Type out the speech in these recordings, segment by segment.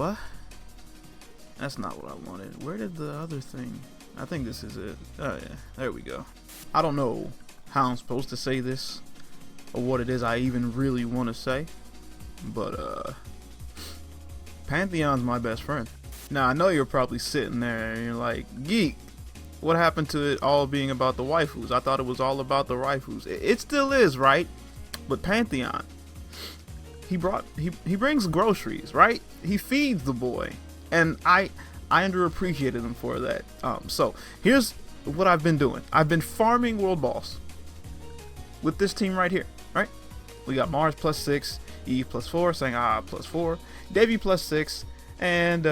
what? That's not what I wanted. Where did the other thing? I think this is it. Oh yeah, there we go. I don't know how I'm supposed to say this or what it is I even really want to say, but Pantheon's my best friend. Now I know you're probably sitting there and you're like, Geek, what happened to it all being about the waifus? I thought it was all about the waifus. It still is, right? But Pantheon, he brings groceries, right? He feeds the boy, and I underappreciated him for that. So here's what I've been doing. I've been farming world balls with this team right here, right? We got Mars +6, Eve +4, Sang +4, Davy +6, and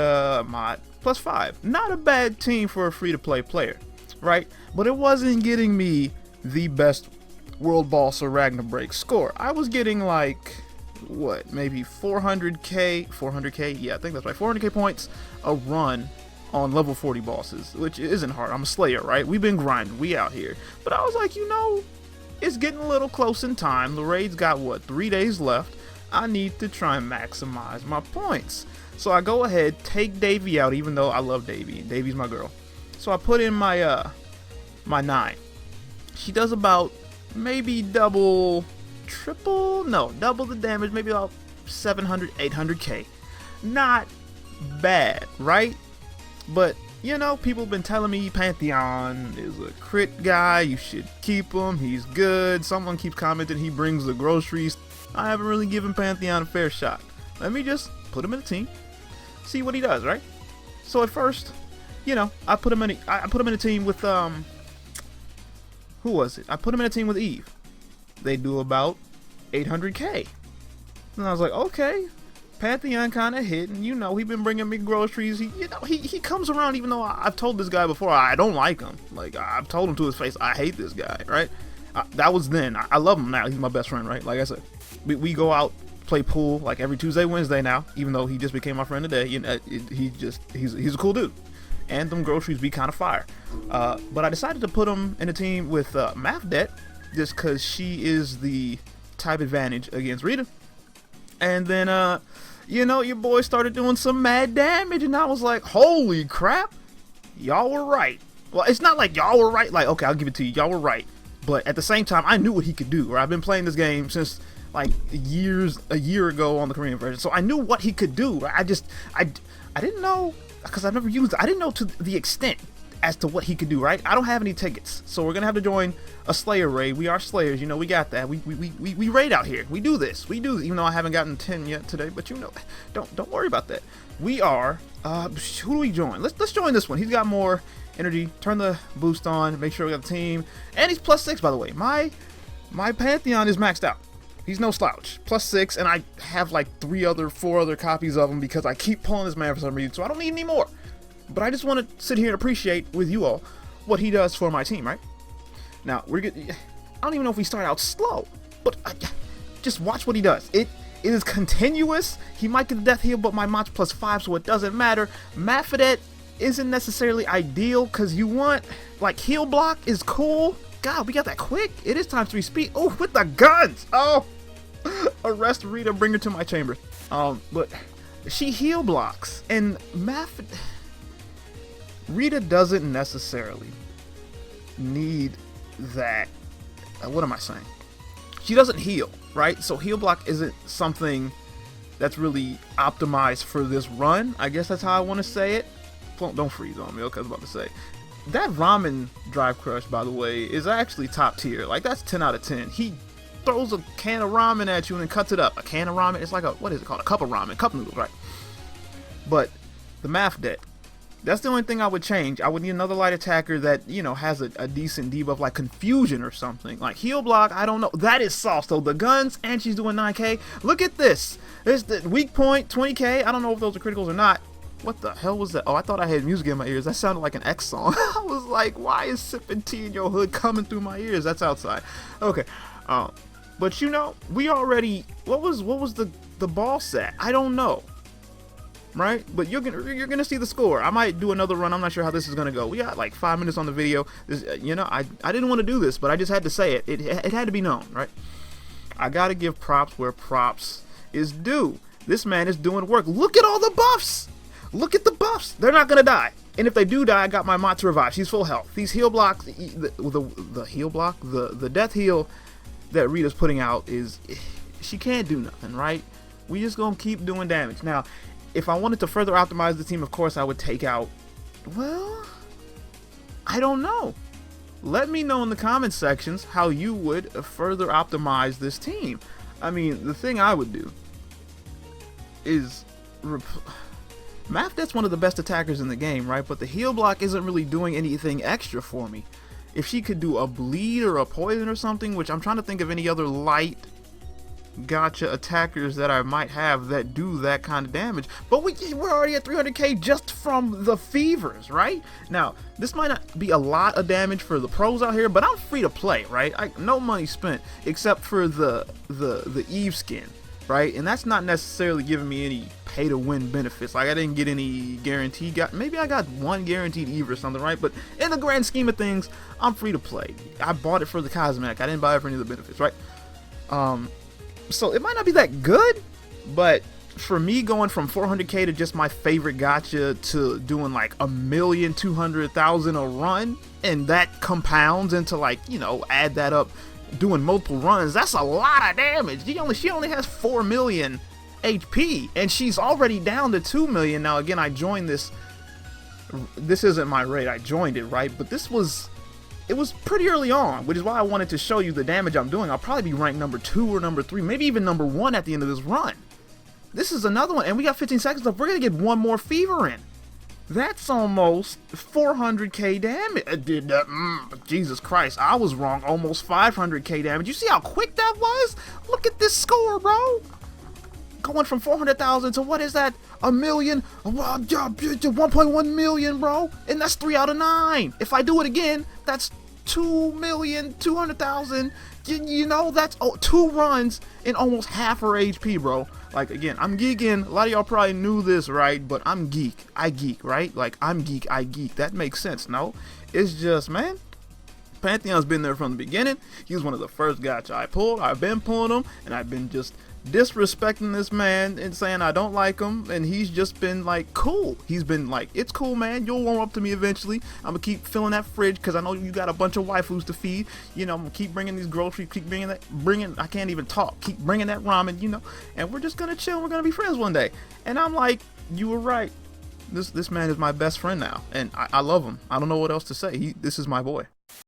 Mod +5. Not a bad team for a free-to-play player, right? But it wasn't getting me the best world boss or Ragna break score. I was getting like, what, maybe 400k, yeah, I think that's right, 400k points a run on level 40 bosses, which isn't hard. I'm a slayer, right? We've been grinding, we out here. But I was like, you know, it's getting a little close in time. The raid's got, what, 3 days left. I need to try and maximize my points. So I go ahead, take Davy out, even though I love Davy. Davy's my girl. So I put in my my 9. She does about maybe double the damage, maybe about 700, 800k. Not bad, right? But, you know, people have been telling me Pantheon is a crit guy, you should keep him, he's good. Someone keeps commenting he brings the groceries. I haven't really given Pantheon a fair shot. Let me just put him in a team, see what he does, right? So at first, you know, I put him in a team with who was it? I put him in a team with Eve. They do about 800k. And I was like, okay, Pantheon kind of hit, and you know, he been bringing me groceries. He comes around, even though I've told this guy before I don't like him. Like, I've told him to his face, I hate this guy, right? That was then. I love him now. He's my best friend, right? Like I said, we go out, play pool like every Tuesday, Wednesday now. Even though he just became my friend today, you know, he's a cool dude. And them groceries be kind of fire. But I decided to put him in a team with Mathdet, just because she is the type advantage against Rita. And then, you know, your boy started doing some mad damage, and I was like, holy crap, y'all were right. Well, it's not like y'all were right, like, okay, I'll give it to you, y'all were right. But at the same time, I knew what he could do, right? I've been playing this game since, like, a year ago on the Korean version, so I knew what he could do, right? I didn't know, because I've never used it, I didn't know to the extent as to what he could do, right? I don't have any tickets, so we're gonna have to join a Slayer raid. We are Slayers, you know, we got that. We raid out here. We do this, even though I haven't gotten 10 yet today, but you know, don't worry about that. We are, who do we join? Let's join this one. He's got more energy. Turn the boost on, make sure we got the team, and he's +6, by the way. My Pantheon is maxed out. He's no slouch. +6, and I have like 4 other copies of him because I keep pulling this man for some reason, so I don't need any more. But I just want to sit here and appreciate with you all what he does for my team, right? Now, we're good. I don't even know if we start out slow, but just watch what he does. It is continuous. He might get the death heal, but my Mach +5, so it doesn't matter. Maffidet isn't necessarily ideal because you want, like, heal block is cool. God, we got that quick. It is times 3 speed. Oh, with the guns. Oh, arrest Rita, bring her to my chamber. But she heal blocks, and Rita doesn't necessarily need that. What am I saying? She doesn't heal, right? So heal block isn't something that's really optimized for this run. I guess that's how I want to say it. Don't freeze on me, okay? I was about to say. That ramen drive crush, by the way, is actually top tier. Like, that's 10 out of 10. He throws a can of ramen at you and then cuts it up. A can of ramen, it's like a, what is it called? A cup of ramen, cup noodles, right? But the math deck, that's the only thing I would change. I would need another light attacker that, you know, has a decent debuff, like Confusion or something. Like heal block, I don't know. That is soft. So the guns, and she's doing 9k. Look at this. There's the weak point, 20k. I don't know if those are criticals or not. What the hell was that? Oh, I thought I had music in my ears. That sounded like an X song. I was like, why is sipping tea in your hood coming through my ears? That's outside. Okay. But you know, we already, what was the ball set? I don't know. Right? But you're gonna see the score. I might do another run. I'm not sure how this is gonna go. We got like 5 minutes on the video. This, you know, I didn't want to do this, but I just had to say it. It had to be known, right? I gotta give props where props is due. This man is doing work. Look at all the buffs. Look at the buffs. They're not gonna die. And if they do die, I got my Mott to revive. She's full health. These heal blocks, the heal block, the death heal that Rita's putting out is, she can't do nothing, right? We just gonna keep doing damage. Now, if I wanted to further optimize the team, of course I would take out, well, I don't know. Let me know in the comment sections how you would further optimize this team. I mean, the thing I would do is Mafdet's one of the best attackers in the game, right? But the heal block isn't really doing anything extra for me. If she could do a bleed or a poison or something, which I'm trying to think of any other light gotcha attackers that I might have that do that kind of damage. But we're already at 300k just from the fevers, right? Now, this might not be a lot of damage for the pros out here, but I'm free to play, right? No money spent except for the Eve skin, right? And that's not necessarily giving me any pay to win benefits. Like, I didn't get any guaranteed, maybe I got one guaranteed Eve or something, right? But in the grand scheme of things, I'm free to play. I bought it for the cosmetic. I didn't buy it for any of the benefits, right? So it might not be that good, but for me, going from 400k to just my favorite gotcha to doing like 1,200,000 a run, and that compounds into, like, you know, add that up, doing multiple runs, that's a lot of damage. She only has 4 million HP, and she's already down to 2 million. Now, again, I joined this isn't my raid, I joined it, right? But it was pretty early on, which is why I wanted to show you the damage I'm doing. I'll probably be ranked number 2 or number 3, maybe even number 1 at the end of this run. This is another one, and we got 15 seconds left. We're gonna get one more fever in. That's almost 400k damage. Jesus Christ, I was wrong. Almost 500k damage. You see how quick that was? Look at this score, bro. Going from 400,000 to, what is that? A million? 1.1 million, bro. And that's 3 out of 9. If I do it again, that's 2,200,000. You know, that's 2 runs in almost half her HP, bro. Like, again, I'm geeking. A lot of y'all probably knew this, right? But I'm geek. I geek, right? Like, I'm geek, I geek. That makes sense, no? It's just, man, Pantheon's been there from the beginning. He was one of the first gotcha I pulled. I've been pulling them, and I've been just disrespecting this man and saying I don't like him, and he's just been like, cool. He's been like, it's cool, man, you'll warm up to me eventually. I'm gonna keep filling that fridge because I know you got a bunch of waifus to feed. You know, I'm gonna keep bringing these groceries, keep bringing I can't even talk, keep bringing that ramen, you know, and we're just gonna chill. We're gonna be friends one day. And I'm like, you were right. This man is my best friend now, and I love him. I don't know what else to say. This is my boy.